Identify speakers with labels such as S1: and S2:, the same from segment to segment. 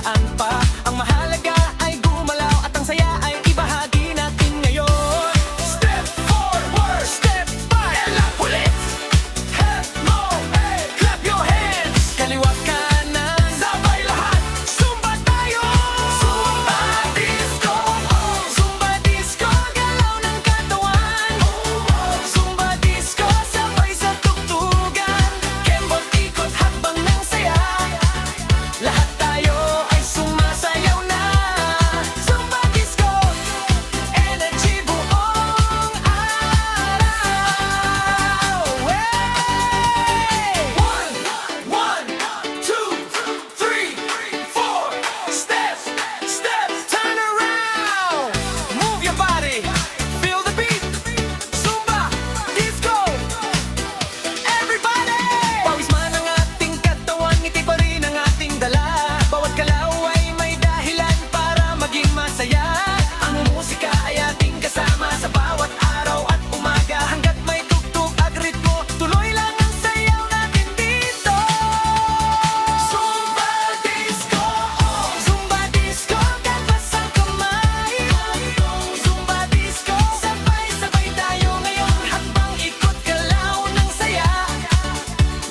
S1: saan pa. Ang mahalaga ay gumalaw at ang saya ay ibahagi natin ngayon. Step forward, step back, kailang ulit. Head low, hey, clap your hands. Kaliwa kanan, sabay lahat. Zumba tayo! Zumba disco, Zumba disco, galaw ng katawan. Zumba disco, sabay sa tugtugan. Kembot ikot habang ng saya. Lahat tayo ay sumasayaw na. Zumba disco, energy buong araw. Hey! One, two, three, four. Step, step, turn around. Move your body, feel the beat. Zumba disco, everybody! Pawis man ang ating katawan, ngiti pa rin ang ating dala. Bawat galaw ay may dahilan para maging masaya. Ang musika ay ating kasama sa bawat araw at umaga. Hanggat may tugtog at ritmo, tuloy lang ang sayaw natin dito. Zumba disco, Zumba disco, kalpas ang kamay. Zumba disco, sabay-sabay tayo ngayon habang ikot galaw ng saya.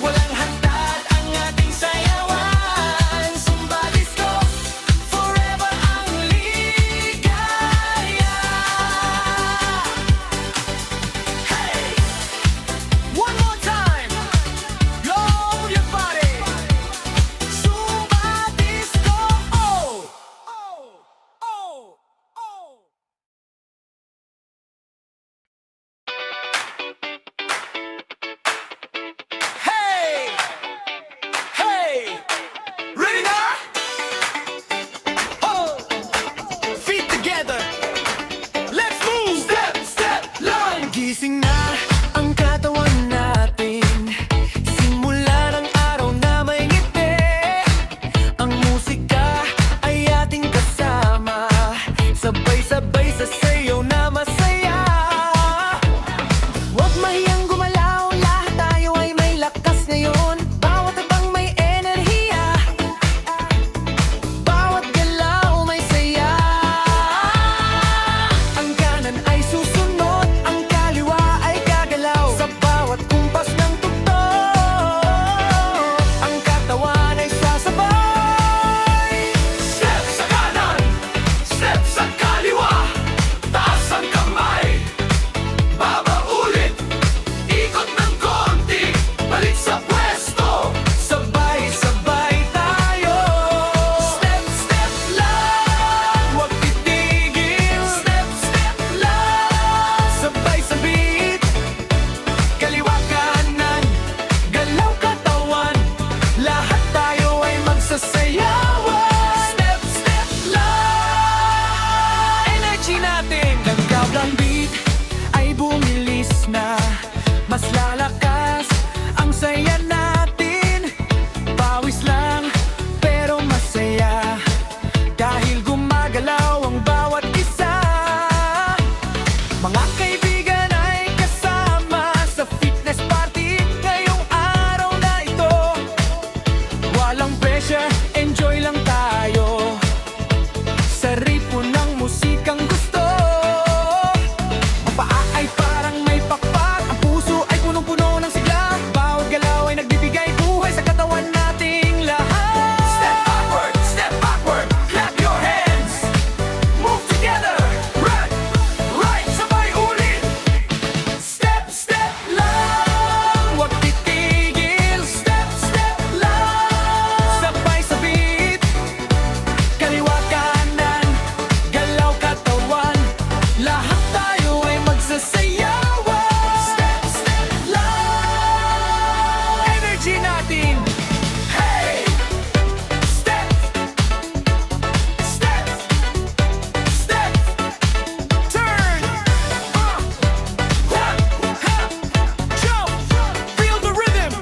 S1: Walang hantad ang ating sayawan. Zumba disco, forever ang ligaya. Hey! One more time. Move your body. Zumba disco. Oh! Oh! Oh! Oh! Hey! Hey! Ready now? Oh! Feet together. Let's move. Step, step, line. Gising na ang katawan natin. Simula ng araw na may ngiti. Ang musika ay ating kasama. Sabay-sabay sa sayaw na masaya. Huwag mahiyang gumalaw, lahat tayo ay may lakas ngayon. Bawat abang may enerhiya, bawat galaw may saya. Ang kanan ay susunod, ang kaliwa ay gagalaw. Sa bawat kumpas ng tugtog, ang katawan ay sasabay. Step sa kanan, step sa kaliwa, taas ang kamay. Babaulit, ikot ng konti, balik sa pwesto. Sabay-sabay tayo. Step, step lang, huwag titigil. Step, step lang, sabay sa beat. Kaliwa kanan, galaw katawan. Lahat tayo ay magsasayawan. Step, step lang, energy natin. Nagkab ng beat ay bumilis na. Mas lalakas ang saya natin. Pawis lang pero masaya, dahil gumagalaw ang bawat isa. Mga kaibigan ay kasama sa fitness party ngayong araw na ito. Walang pressure, enjoy lang tayo sa ritmo ng musikang gusto. Ang paa ay parang may pakpak, ang puso ay punong-puno ng sigla. Bawat galaw ay nagbibigay buhay sa katawan nating lahat. Step backward, clap your hands. Move together, right, right, sabay ulit. Step, step lang, huwag titigil. Step, step lang, sabay sa beat. Kaliwa kanan, galaw katawan. Lahat tayo ay magsasayawan. Step, step lang, energy natin. Hey! Step, step, step, turn. Hop, hop, jump, feel the rhythm.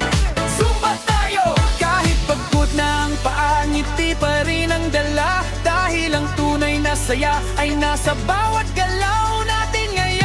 S1: Zumba tayo. Kahit pagod na ang paa, ngiti pa rin ang dala. Dahil ang tunay na saya ay nasa bawat galaw natin ngayon.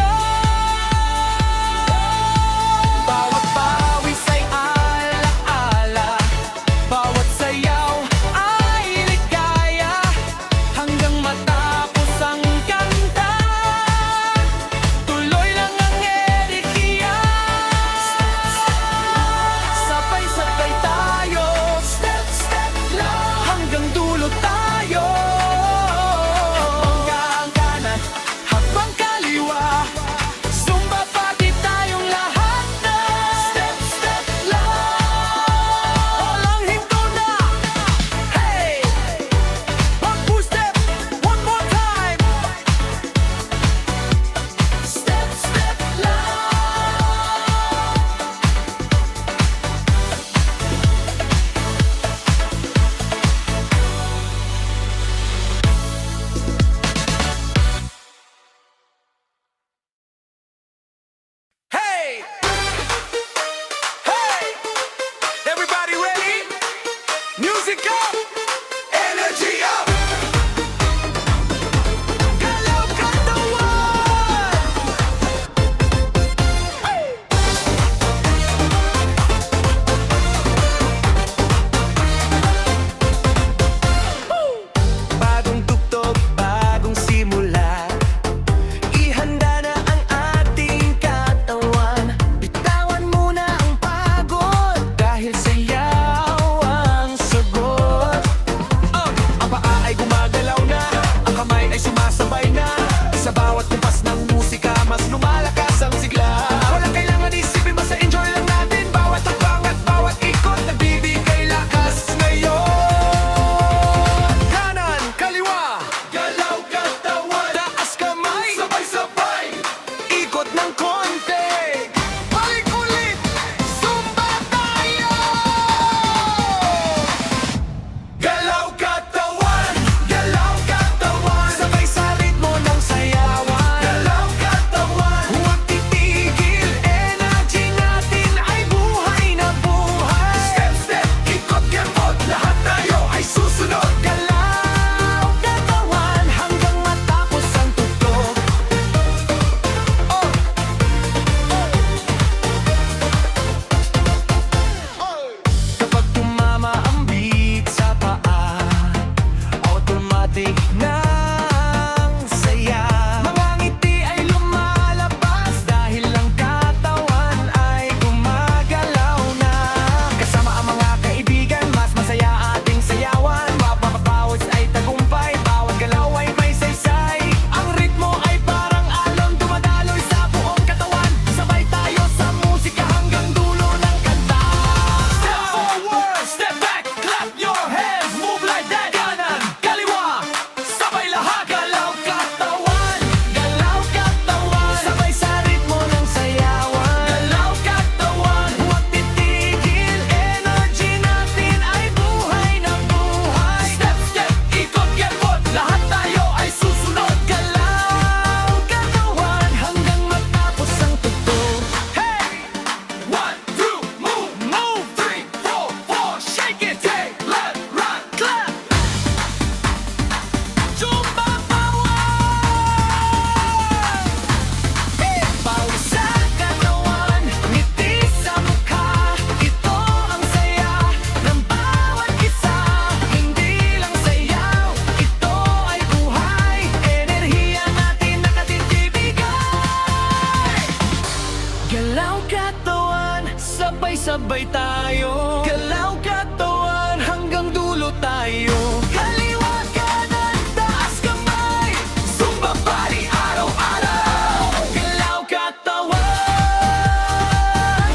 S1: sabay-sabay tayo. Galaw katawan hanggang dulo tayo. Kaliwa kanan, taas kamay, Zumba body araw-araw. Galaw katawan,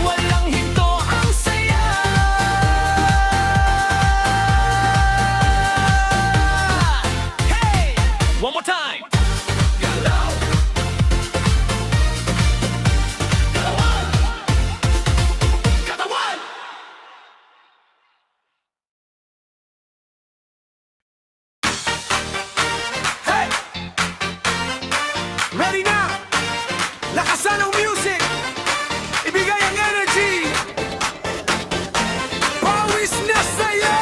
S1: walang hinto ang saya. Hey! One more time! Galaw! Katawan! Hey! Ready now! Lakasan ang music! Ibigay ang energy! Pawis na saya!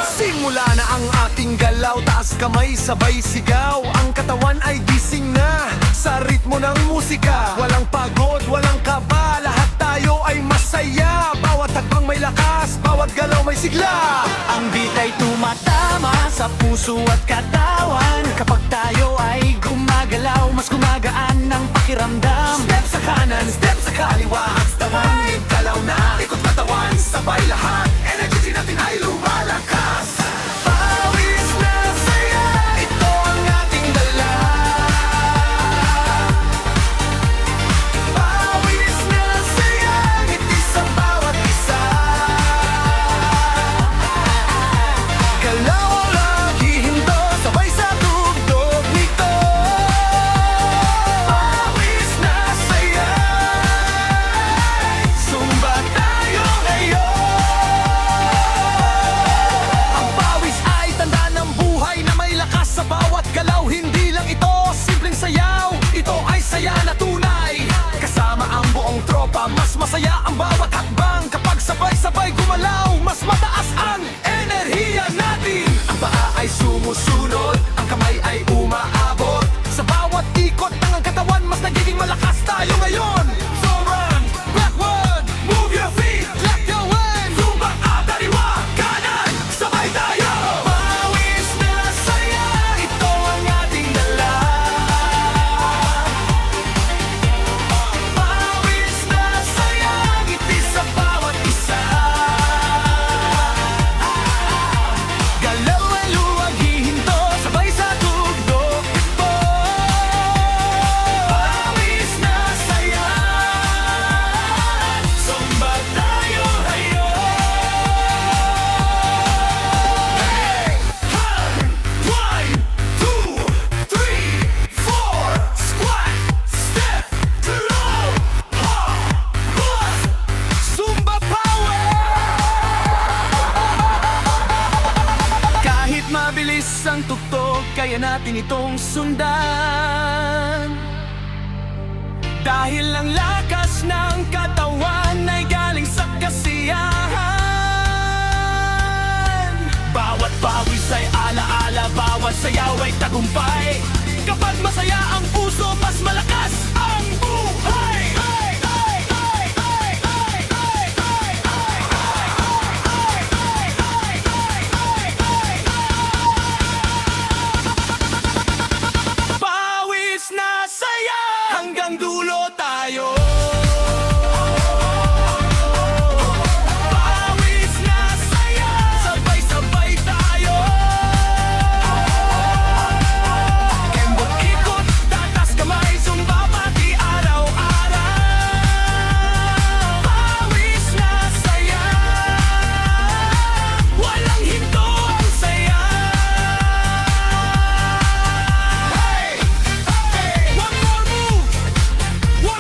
S1: Simula na ang ating galaw, taas kamay, sabay sigaw. Ang katawan ay gising na sa ritmo ng musika. Walang pagod, walang kaba, lahat tayo ay masaya. Bawat hakbang may lakas, bawat galaw may sigla. Ang beat ay tumatama sa puso at katawan. Kapag tayo ay gumagalaw, mas gumagaan ang pakiramdam. Step sa kanan, step sa kaliwa, sabay galaw na, ikot katawan, sabay lahat. Energy natin ay lumalakas. Pawis na saya, ito ang ating dala. Pawis na saya, ngiti sa bawat isa. Galaw ang lagi hinto, sabay sa tugtog nito. Pawis na saya, Zumba tayo ngayon. Ang pawis ay tanda ng buhay na may lakas sa bawat galaw. Hindi lang ito simpleng sayaw, ito ay saya na tunay. Kasama ang buong tropa, mas masaya ang bawat hakbang. Kapag sabay-sabay gumalaw, mas mataas ang enerhiya natin. Ang paa ay sumusunod, ang kamay ay umaabot. Sa bawat ikot ng ang katawan, mas nagiging malakas tayo ngayon. So run, backward, move your feet, clap your hands. Zumba at kaliwa, kanan, sabay tayo. Pawis na saya, ito ang ating dala. Pawis na saya, ngiti sa bawat isa. Galaw ay luwag hihinto, sabay sa tugtog ito. Pawis na saya, Zumba tayo ngayon. Hey! One, two, three, four. Squat, step, low, hop, bust. Zumba power! Kahit mabilis ang tugtog, kaya natin itong sundan. Dahil ang lakas ng katawan ay galing sa kasiyahan. Bawat pawis ay alaala, bawat sayaw ay tagumpay. Kapag masaya ang puso, mas malakas ang buhay. Pawis na saya, hanggang dulo tayo. Pawis na saya, sabay-sabay tayo. Kembot ikot, tatas kamay, Zumba pati araw-araw. Pawis na saya, walang hinto ang saya. Hey! Hey! One more move! One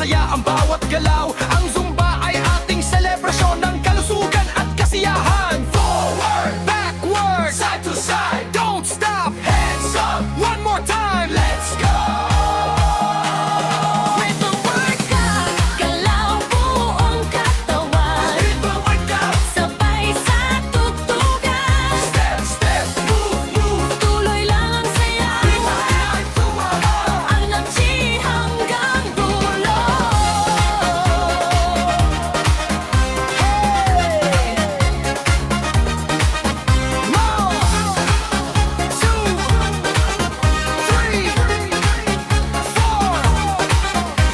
S1: masaya ang bawat galaw. Ang Zumba ay ating selebrasyon ng kalusugan at kasiyahan. Forward, backward, side to side, don't stop, hands up, one more time, let's go!
S2: Rhythm workout, galaw buong katawan.
S1: Rhythm workout,
S2: Sabay sa tugtugan.
S1: step, step, move, move.
S2: Tuloy lang ang saya.
S1: Ay, tumahaw.
S2: Energy hanggang dulo.
S1: More. 2, 3, 4.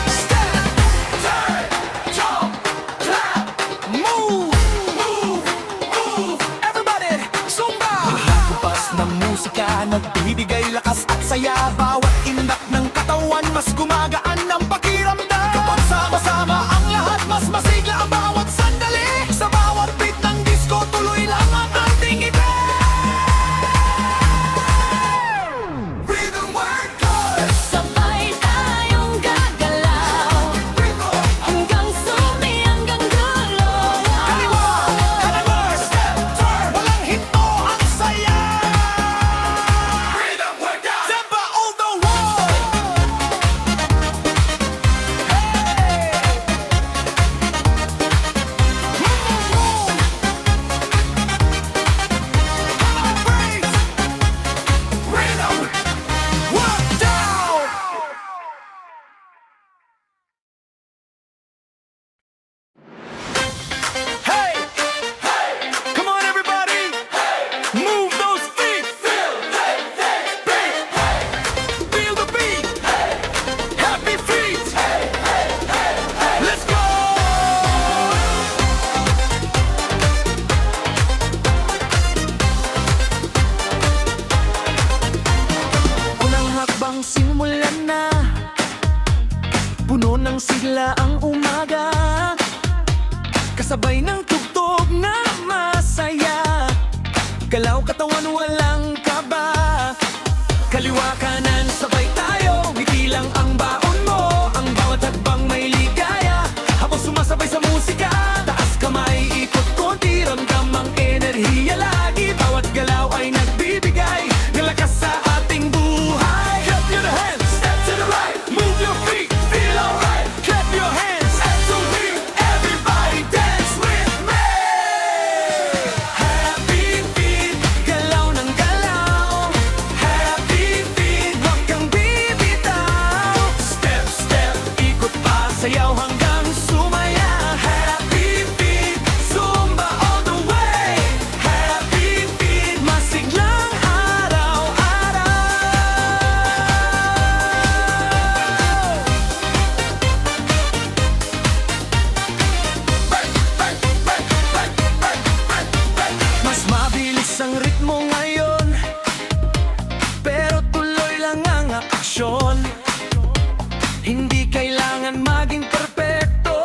S1: Step, turn, jump, clap, move, move, move. Everybody, Zumba! Nagkupas ng musika, nagbibigay lakas at saya. Bawat indak ng katawan, mas gumagaan ng pakiramdam. Kapag sama-sama ang lahat, mas masigla ang bawat sandali. Sa bawat beat ng disco, tuloy lang ang ating event. Rhythm workers,
S2: Sabay tayong gagalaw. Hanggang sumi, hanggang dulo.
S1: kaliwa, kanan, step, turn. Walang hinto ang saya. Rhythm workout, Zumba all the way. Hey. Rhythm work down. Hey! Hey! Come on, everybody! Hey! Move those feet! Feel the beat! Feel the beat! Happy feet! Let's go! Unang hakbang simulan na. Puno ng sigla ang umaga. Kasabay ng tugtog na masaya. Galaw katawan walang kaba. Kaliwa kanan sabay tayo. Ngiti lang ang baon mo. Ang bawat hakbang may ligaya. Habang sumasabay sa musika. Taas kamay ikot konti. Ramdam ang enerhiya lagi. Bawat galaw ay nagbibigay ng lakas sa ating buhay. Clap your hands, step to the right. Move your feet, feel alright. Clap your hands, and to me, everybody dance with me. Happy feet, galaw ng galaw. Happy feet, wag kang bibitaw. Step, step, ikot pa, sayaw hanggang sumaya. Happy feet, Zumba all the way. Happy feet, masiglang araw-araw. Mas mabilis ang ritmo ngayon, pero tuloy lang ang aksyon. Hindi kailangan maging perpekto,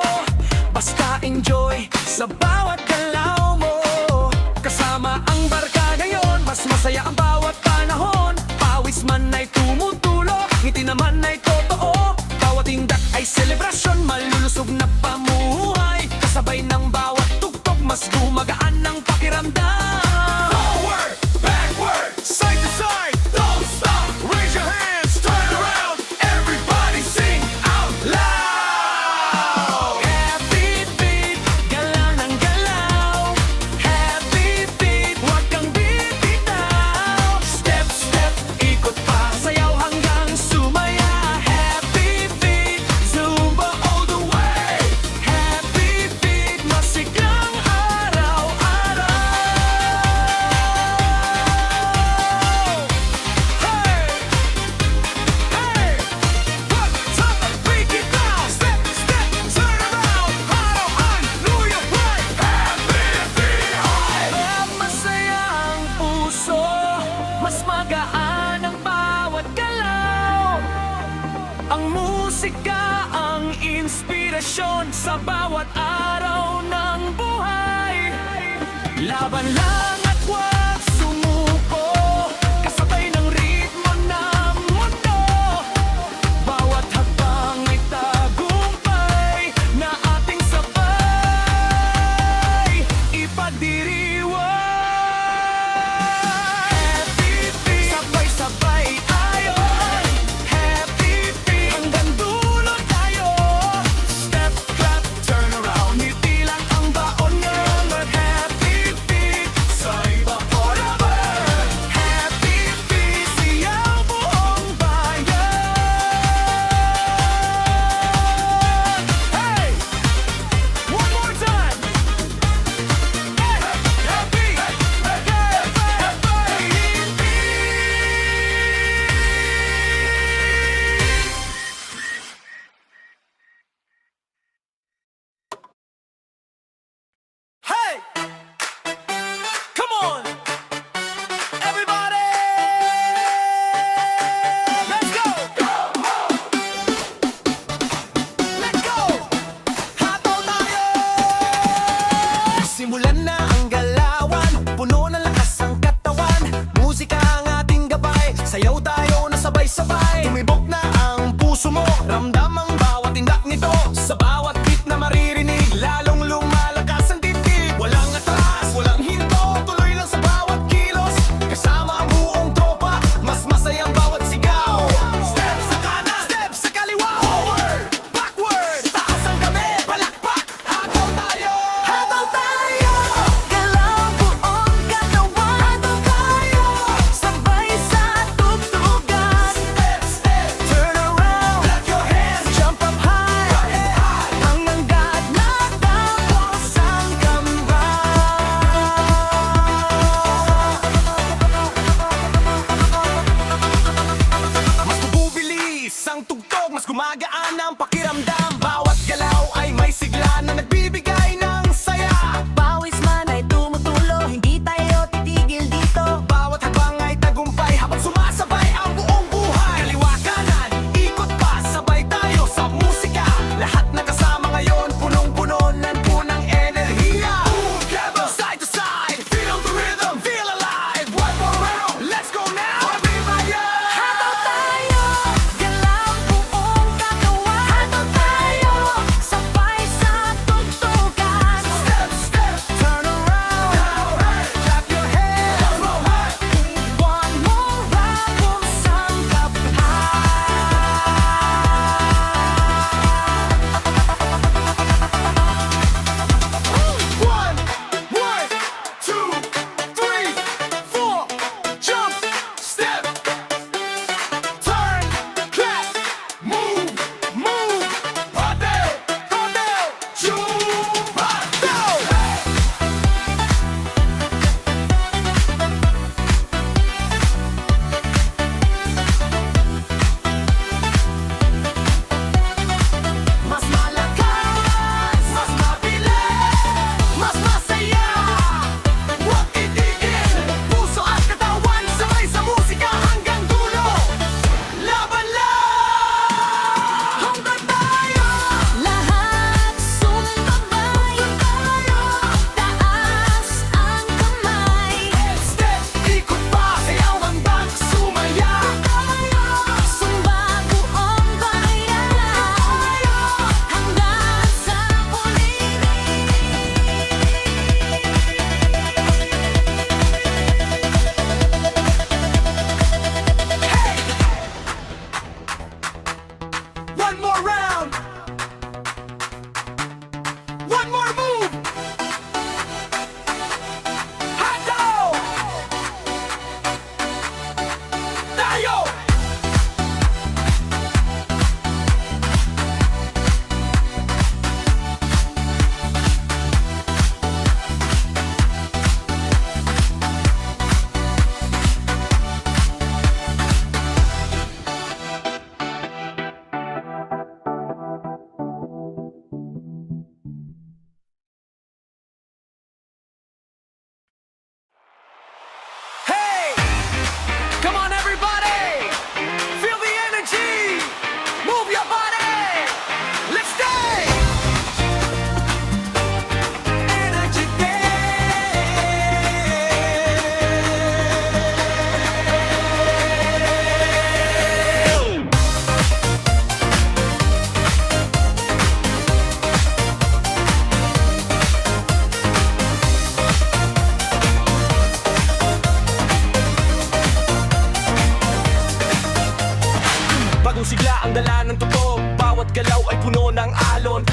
S1: basta enjoy sa bawat galaw mo. Kasama ang barka ngayon, mas masaya ang bawat panahon. Pawis man ay tumutulo, ngiti naman ay totoo. Bawat indak ay selebrasyon, malulusog na pamuhay. Kasabay ng bawat tugtog, mas gumagaan ng pakiramdam. Forward, backward, side to side, don't stop. Raise your hands, turn around, everybody sing out loud. Happy feet, galaw ng galaw. Happy feet, wag kang bibitaw. Step, step, ikot pa, sayaw hanggang sumaya. Happy feet, Zumba all the way. Happy feet, masiglang araw-araw. Hey! Hey! One time, break it down. Step, step, turn around. Araw-an, Luya Play. Happy feet, high. Masaya ang puso, mas magaan ang bawat galaw. Ang musika ang inspirasyon sa bawat araw ng buhay. Laban lang at huwag sumuko, kasabay ng ritmo ng mundo. Bawat hakbang ay tagumpay.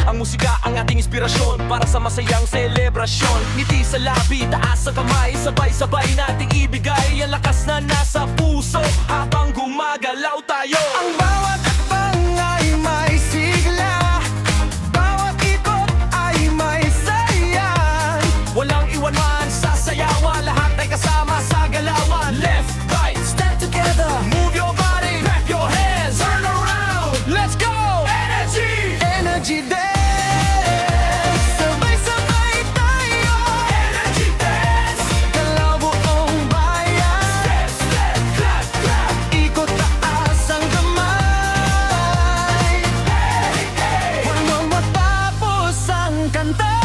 S1: Ang musika ang ating inspirasyon para sa masayang selebrasyon. Ngiti sa labi, taas ang kamay, sabay-sabay nating ibigay ang lakas na nasa puso habang gumagalaw tayo. Ang bawat akbang ay may sigla, bawat ikot ay may sayan. Walang iwanan sa sayawan, lahat ay kasama sa galawan. Left, right, step together, move your body, clap your hands, turn around, let's go! Energy! Energy dance, sabay-sabay tayo. Energy dance, galaw buong bayan. Step, step, clap, clap, ikot taas ang kamay. Hey, hey, walang matapos ang kanta.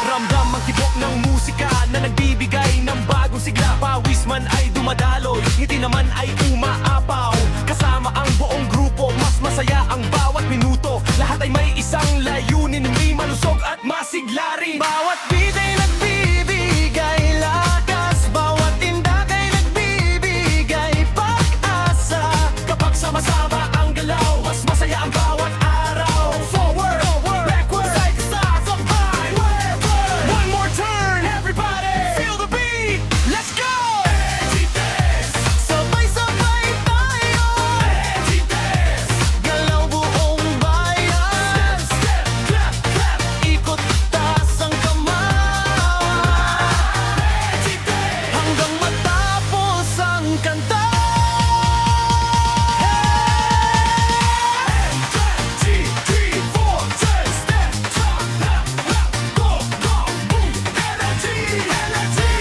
S1: Ramdam ang tibok ng musika na nagbibigay ng bagong sigla. Pawis man ay dumadaloy, ngiti naman ay umaapaw. Kasama ang buong grupo, mas masaya ang bawat minuto. Lahat ay may isang layunin, may malusog at masigla rin. Bawat beat ay nagbibigay lakas, bawat tindak ay nagbibigay pag-asa. Kapag sama-sama ang galaw, mas masaya ang bawat araw. Forward, backward, side to side, sabay. One more turn, everybody, feel the beat, let's go! Energy dance, sabay-sabay tayo. Energy dance, galaw buong bayan. Step, clap, clap, ikot taas ang kamay. Energy dance, hanggang matapos ang kanta. Hey! 1, 2, 3, 4, turn, step, clap, clap, clap, go, go, boom. Energy, energy.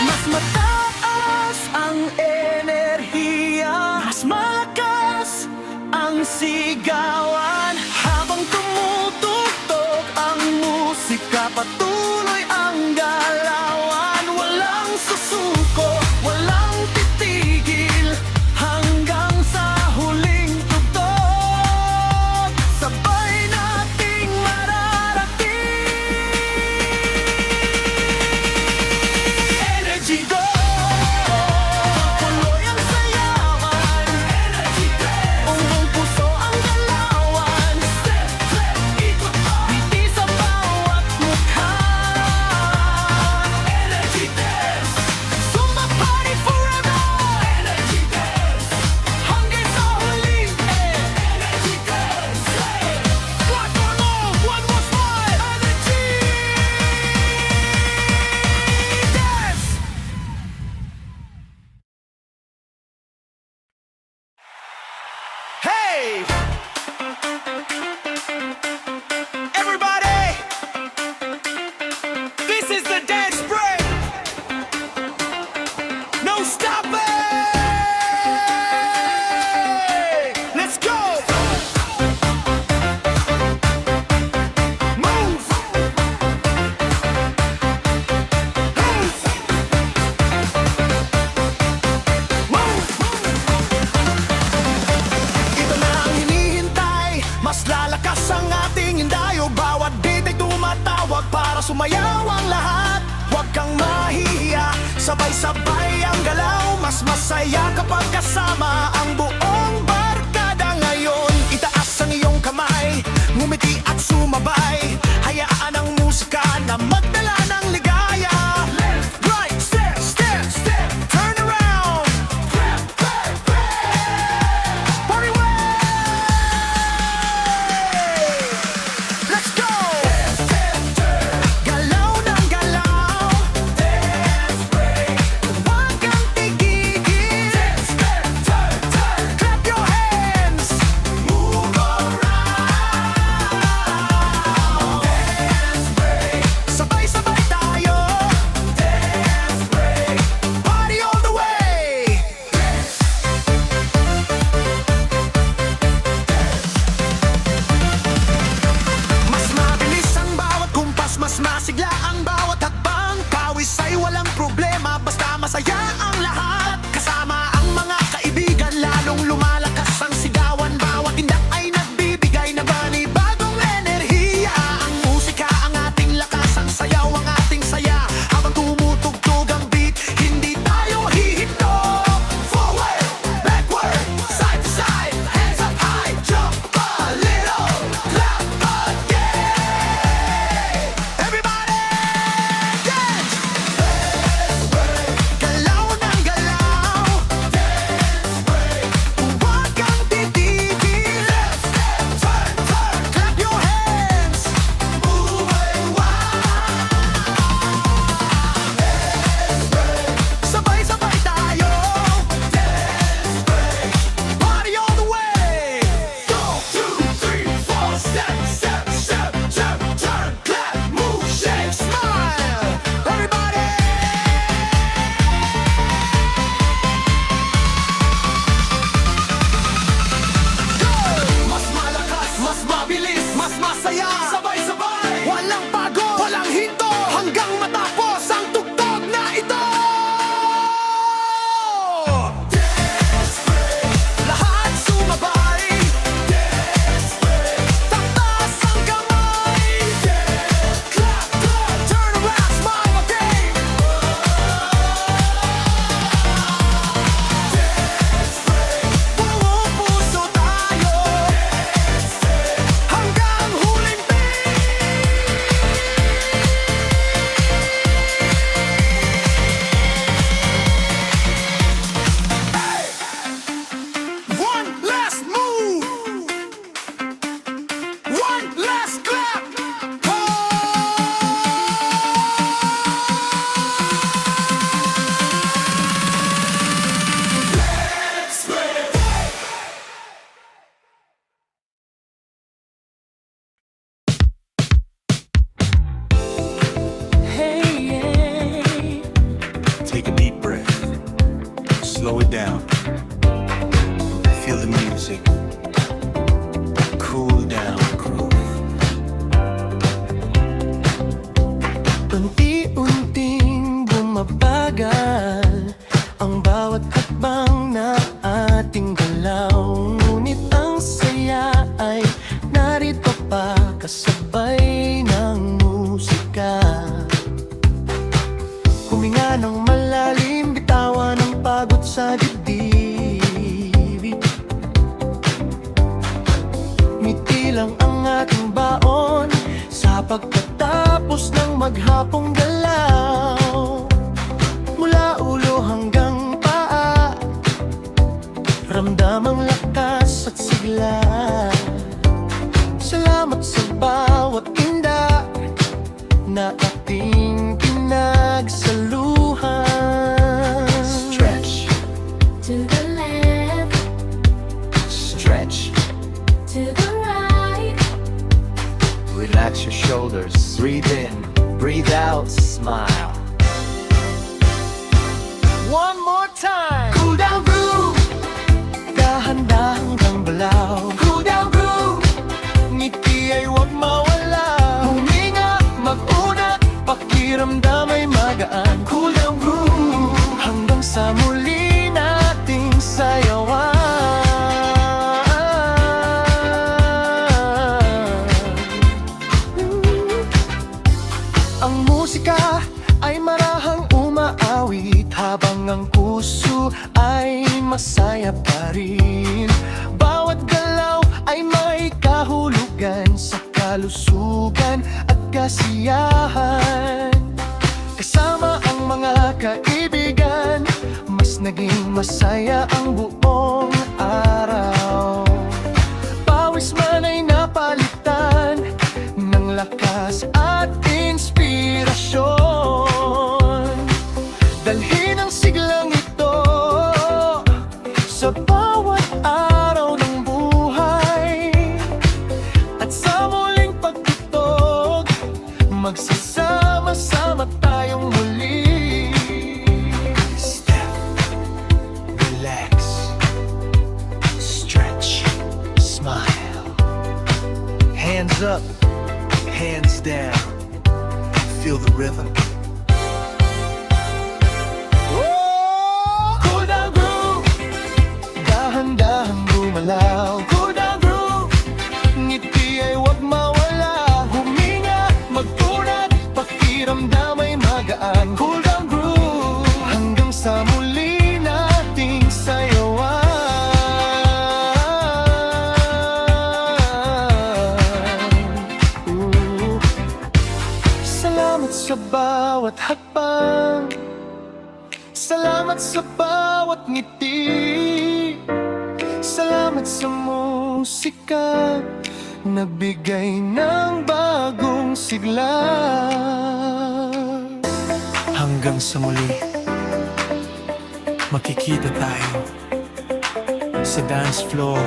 S1: Mas mataas ang enerhiya, mas malakas ang sigawan. Habang tumutugtog ang musika, patuloy ang galawan. Walang susuko, walang titigil, hanggang sa huling tugtog. Sabay nating mararating. Energy go! Tuloy ang sayawan. Energy dance, buong puso ang galawan. Step, step, ikot pa, ngiti sa bawat mukha. Energy dance, Zumba party forever. Energy dance, hanggang sa huling energy dance. One more move, one more smile. Energy dance. Hey! Everybody! This is the dance break! No stopping! Let's go! Move! Ito na ang hinihintay, mas lalakas ang ating indayo. Bawat beat ay tumatawag para sumayaw ang lahat. Huwag kang mahihiya, sabay-sabay ang galaw. Mas masaya kapag kasama ang buong barkada ngayon. Itaas ang iyong kamay, ngumiti at sumabay. Hayaan ang musika na magdala ng ligaya. Left, right, step, step, step, turn around. Clap, clap, clap. Party way! Let's go! Galaw ng galaw. Dance break. Huwag kang tigigil. Step, step, turn, turn. Clap your hands. saya, sabay-sabay. Walang pagod, walang hinto, hanggang matapos ang tugtog na ito. Lahat sumabay, taas ang kamay, clap, clap, turn around, smile, okay. Buong puso tayo, hanggang huling one last move, one last clap. Hey,
S3: Take a deep breath. Slow it down. Feel the music. Cool down, groove.
S1: unti-unting bumabagal ang bawat hakbang na ating galaw. Ngunit ang saya ay narito pa, kasabay ng musika. Huminga ng malalim, bitawan ang pagod sa dibdib. Ngiti lang ang ating baon sa pagkatapos ng maghapong galaw. Mula ulo hanggang paa, ramdam ang lakas at sigla. Salamat sa bawat tinda na ating pinagsaluhan.
S3: Stretch,
S2: To the left,
S3: stretch.
S2: to the right.
S3: Relax your shoulders. Breathe in, breathe out, smile.
S1: One more time. Cool down groove, dahan-dahan kang balaw. Cool down groove, ngiti ay huwag mawala. Huminga, mag-unat, pakiramdam ay magaan. Cool down groove, hanggang sa muli nating sayawan. Ang musika ay marahang umaawit, habang ang puso ay masaya pa rin. Bawat galaw ay may kahulugan sa kalusugan at kasiyahan. Kasama ang mga kaibigan, mas naging masaya ang buong araw. Pawis man ay napalitan ng lakas at inspirasyon. Dalhin ang siglang ito sa bawat araw ng buhay, at sa muling pagtutog, magsasama-sama tayong muli.
S3: Step, relax, stretch, smile. Hands up, hands down. Feel the rhythm.
S1: Cool down groove, dahan-dahan gumalaw. Cool down groove, ngiti ay huwag mawala. Huminga, mag-unat, pakiramdam ay magaan. Cool down groove, hanggang sa muli nating sayawan. Salamat sa bawat hakbang, salamat sa bawat ngiti, salamat sa musika, nagbigay ng bagong sigla.
S3: Hanggang sa muli, makikita tayo sa dance floor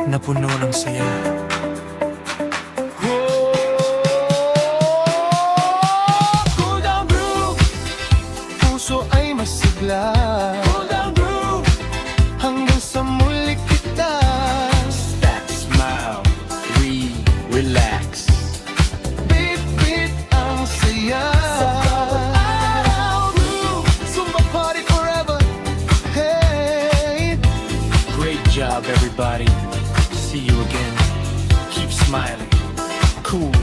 S3: na puno ng saya.
S1: Cool down groove, puso ay masigla. Cool down groove, hanggang sa muli kita.
S3: Step, smile, breathe
S1: Smiley, cool